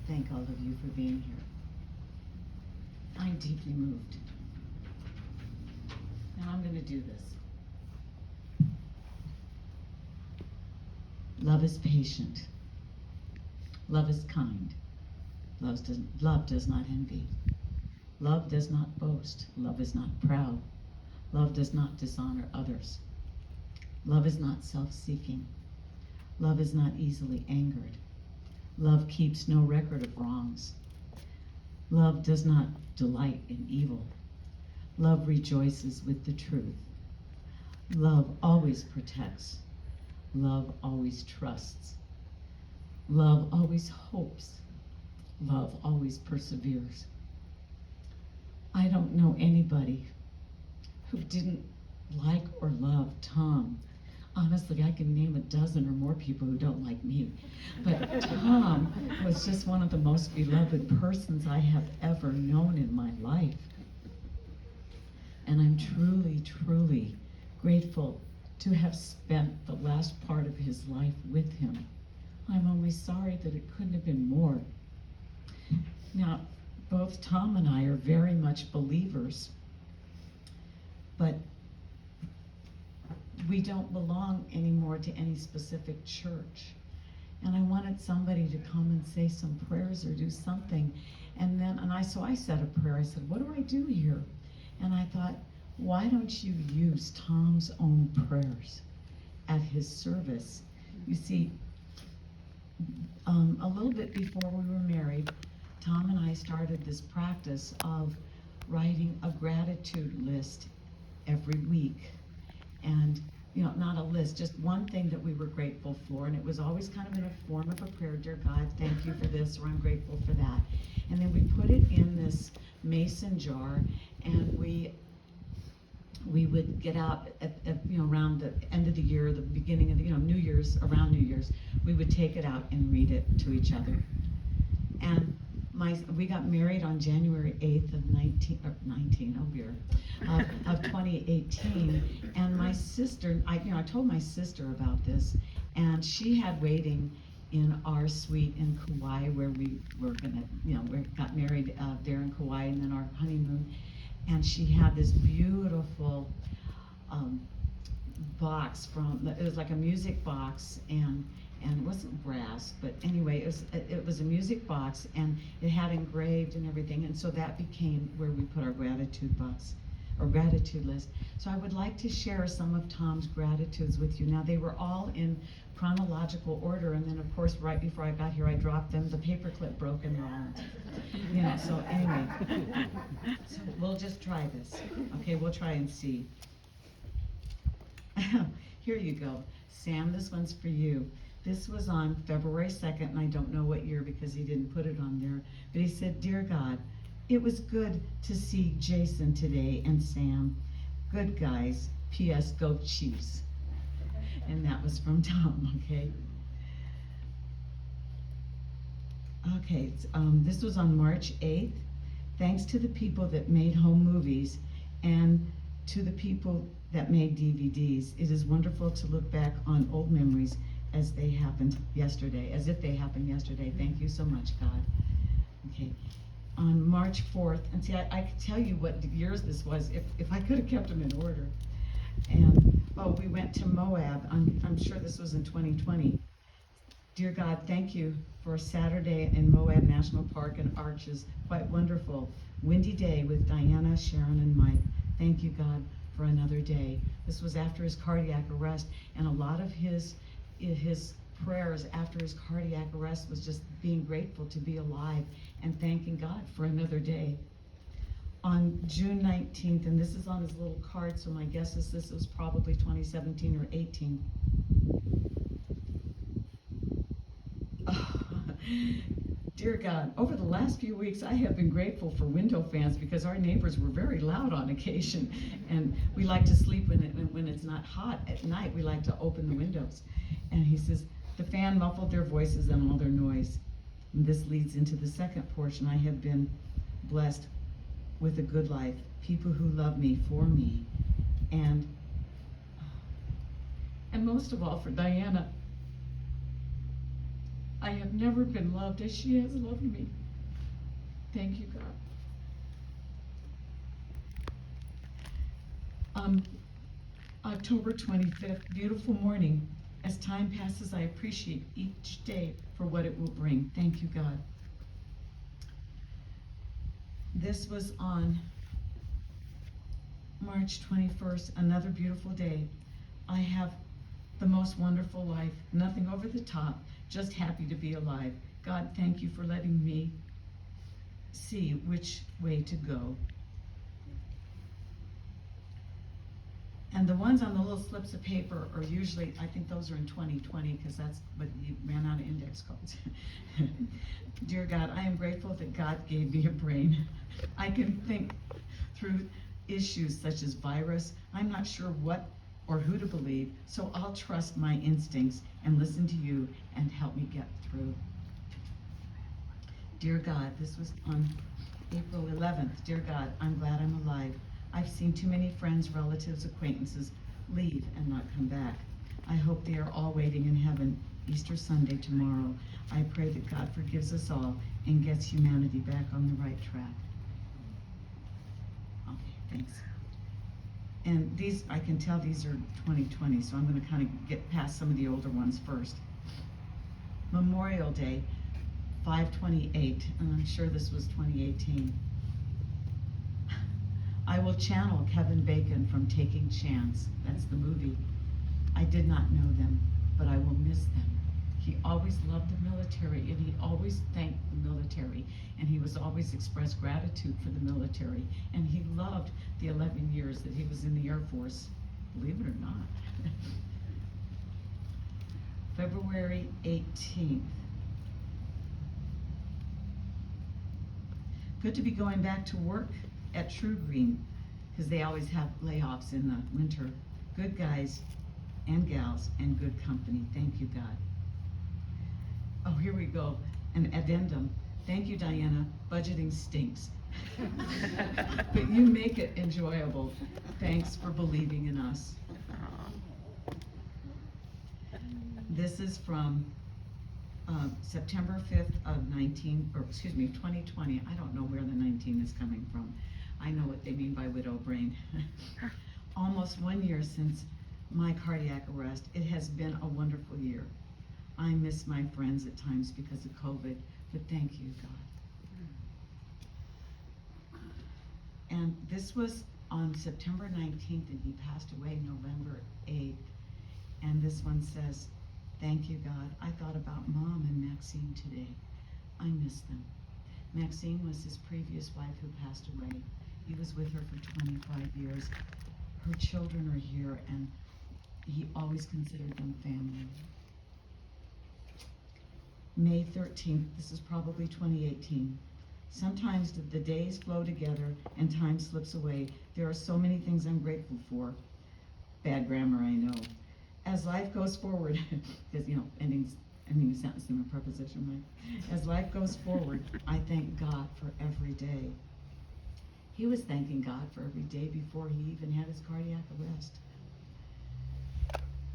thank all of you for being here. I'm deeply moved. Now I'm going to do this. Love is patient. Love is kind. Love does not envy. Love does not boast. Love is not proud. Love does not dishonor others. Love is not self-seeking. Love is not easily angered. Love keeps no record of wrongs. Love does not delight in evil. Love rejoices with the truth. Love always protects. Love always trusts. Love always hopes. Love always perseveres. I don't know anybody who didn't like or love Tom. Honestly, I can name a dozen or more people who don't like me. But Tom was just one of the most beloved persons I have ever known in my life. And I'm truly, truly grateful to have spent the last part of his life with him. I'm only sorry that it couldn't have been more. Now, both Tom and I are very much believers, but we don't belong anymore to any specific church. And I wanted somebody to come and say some prayers or do something. So I said a prayer. I said, what do I do here? And I thought, why don't you use Tom's own prayers at his service? You see, a little bit before we were married, Tom and I started this practice of writing a gratitude list every week. And, not a list, just one thing that we were grateful for. And it was always kind of in a form of a prayer. Dear God, thank you for this, or I'm grateful for that. And then we put it in this mason jar, and we would get out at around the end of the year, the beginning of the, New Year's, around New Year's, we would take it out and read it to each other. And we got married on January 8th of 2018, and my sister, I told my sister about this, and she had waiting in our suite in Kauai, where we were gonna, we got married there in Kauai, and then our honeymoon, and she had this beautiful box it was like a music box, and it wasn't brass, but anyway, it was a music box, and it had engraved and everything, and so that became where we put our gratitude box, or gratitude list. So I would like to share some of Tom's gratitudes with you. Now, they were all in chronological order, and then of course right before I got here I dropped them, the paperclip broke, and they're all, so anyway, so we'll just try this. Okay, we'll try and see. Here you go. Sam, this one's for you. This was on February 2nd, and I don't know what year because he didn't put it on there. But he said, Dear God, it was good to see Jason today and Sam. Good guys. P.S. Go Chiefs. And that was from Tom, okay? Okay, this was on March 8th. Thanks to the people that made home movies and to the people that made DVDs. It is wonderful to look back on old memories as if they happened yesterday. Thank you so much, God. Okay. On March 4th, and see, I could tell you what years this was if I could have kept them in order. And, we went to Moab. I'm sure this was in 2020. Dear God, thank you for a Saturday in Moab National Park and Arches. Quite wonderful. Windy day with Diana, Sharon, and Mike. Thank you, God, for another day. This was after his cardiac arrest, and a lot of his prayers after his cardiac arrest was just being grateful to be alive and thanking God for another day. On June 19th, and this is on his little card, so my guess is this was probably 2017 or 18. Dear God, over the last few weeks, I have been grateful for window fans because our neighbors were very loud on occasion, and we like to sleep when it's not hot at night. We like to open the windows. And he says, the fan muffled their voices and all their noise. And this leads into the second portion. I have been blessed with a good life, people who love me, for me, and most of all for Diana. I have never been loved as she has loved me. Thank you, God. October 25th, beautiful morning. As time passes, I appreciate each day for what it will bring. Thank you, God. This was on March 21st, another beautiful day. I have the most wonderful life, nothing over the top, just happy to be alive. God, thank you for letting me see which way to go. And the ones on the little slips of paper are usually, I think those are in 2020, because that's what you ran out of index cards. Dear God, I am grateful that God gave me a brain. I can think through issues such as virus. I'm not sure what or who to believe, so I'll trust my instincts and listen to you and help me get through. Dear God, this was on April 11th. Dear God, I'm glad I'm alive. I've seen too many friends, relatives, acquaintances leave and not come back. I hope they are all waiting in heaven Easter Sunday tomorrow. I pray that God forgives us all and gets humanity back on the right track. Okay, thanks. And these, I can tell these are 2020, so I'm going to kind of get past some of the older ones first. Memorial Day, 5/28, and I'm sure this was 2018. I will channel Kevin Bacon from Taking Chance. That's the movie. I did not know them, but I will miss them. He always loved the military, and he always thanked the military, and he was always expressed gratitude for the military, and he loved the 11 years that he was in the Air Force, believe it or not. February 18th. Good to be going back to work at True Green, because they always have layoffs in the winter. Good guys and gals and good company. Thank you, God. Oh, here we go. An addendum. Thank you, Diana. Budgeting stinks. But you make it enjoyable. Thanks for believing in us. This is from September 5th of 2020. I don't know where the 19 is coming from. I know what they mean by widow brain. Almost 1 year since my cardiac arrest. It has been a wonderful year. I miss my friends at times because of COVID, but thank you, God. And this was on September 19th, and he passed away November 8th. And this one says, thank you, God. I thought about Mom and Maxine today. I miss them. Maxine was his previous wife who passed away. He was with her for 25 years. Her children are here, and he always considered them family. May 13th, this is probably 2018. Sometimes the days flow together and time slips away. There are so many things I'm grateful for. Bad grammar, I know. As life goes forward, because, ending a sentence in a preposition, right? As life goes forward, I thank God for every day. He was thanking God for every day before he even had his cardiac arrest.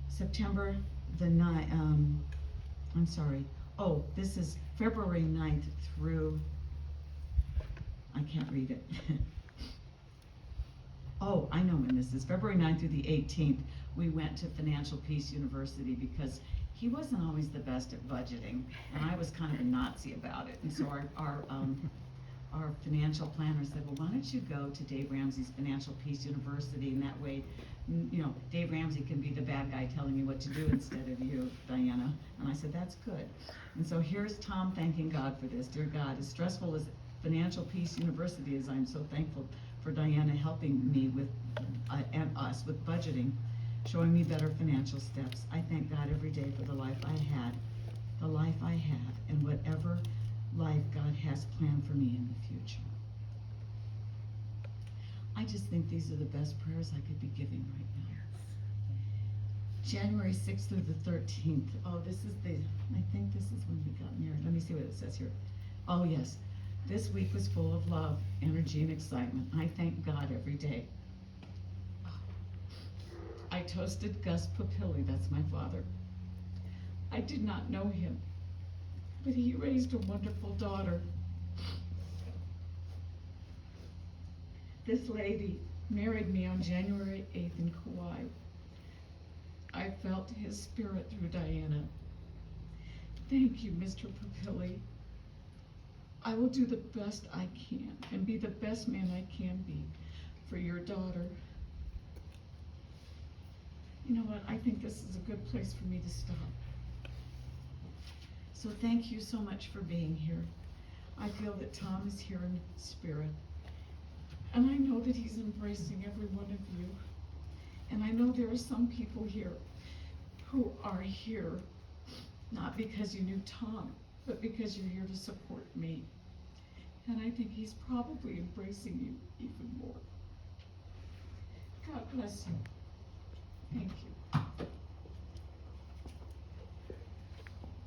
September the 9th, this is February 9th through, I can't read it. Oh, I know when this is, February 9th through the 18th, we went to Financial Peace University because he wasn't always the best at budgeting, and I was kind of a Nazi about it. And so our financial planner said, well, why don't you go to Dave Ramsey's Financial Peace University, and that way, Dave Ramsey can be the bad guy telling me what to do instead of you, Diana. And I said, that's good. And so here's Tom thanking God for this. Dear God, as stressful as Financial Peace University is, I'm so thankful for Diana helping me with, and us with budgeting, showing me better financial steps. I thank God every day for the life I have, and whatever life God has planned for me in the future. I just think these are the best prayers I could be giving right now. January 6th through the 13th. Oh, I think this is when we got married. Let me see what it says here. Oh, yes. This week was full of love, energy, and excitement. I thank God every day. I toasted Gus Papilli, that's my father. I did not know him, but he raised a wonderful daughter. This lady married me on January 8th in Kauai. I felt his spirit through Diana. Thank you, Mr. Papilli. I will do the best I can and be the best man I can be for your daughter. You know what? I think this is a good place for me to stop. So thank you so much for being here. I feel that Tom is here in spirit. And I know that he's embracing every one of you. And I know there are some people here who are here not because you knew Tom, but because you're here to support me. And I think he's probably embracing you even more. God bless you. Thank you.